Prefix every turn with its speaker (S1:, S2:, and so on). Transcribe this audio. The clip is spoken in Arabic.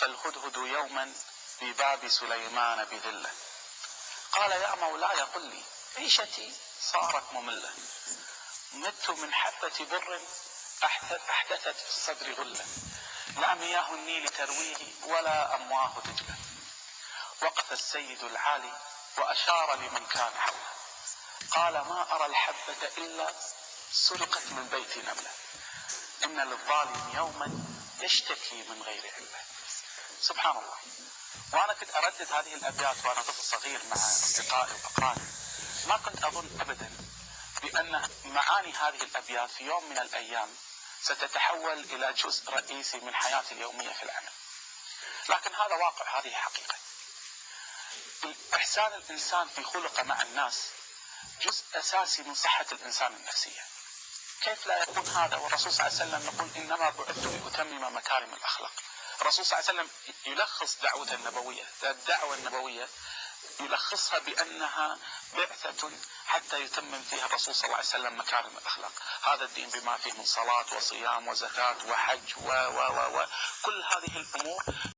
S1: وقف الهدهد يوما بباب سليمان بذله، قال: يا مولاي قل لي، عيشتي صارت مملة، مت من حبة بر أحدثت في الصدر غلة، لا مياه النيل ترويه ولا أمواه دجلة. وقف السيد العالي وأشار لمن كان حوله، قال: ما أرى الحبة إلا سرقت من بيت نملة، إن للظالم يوما يشتكي من غير علة. سبحان الله. وأنا كنت أردد هذه الأبيات وأنا طفل صغير مع أصدقائي وأقراني، ما كنت أظن أبدا بأن معاني هذه الأبيات في يوم من الأيام ستتحول إلى جزء رئيسي من حياتي اليومية في العمل. لكن هذا واقع، هذه حقيقة. إحسان الإنسان في خلقه مع الناس جزء أساسي من صحة الإنسان النفسية. كيف لا يكون هذا والرسول صلى الله عليه وسلم يقول: إنما بعثت لأتمم مكارم الأخلاق. الرسول صلى الله عليه وسلم يلخص الدعوة النبوية يلخصها بأنها بعثة حتى يتمم فيها الرسول صلى الله عليه وسلم مكارم الأخلاق. هذا الدين بما فيه من صلاة وصيام وزكاة وحج كل هذه الأمور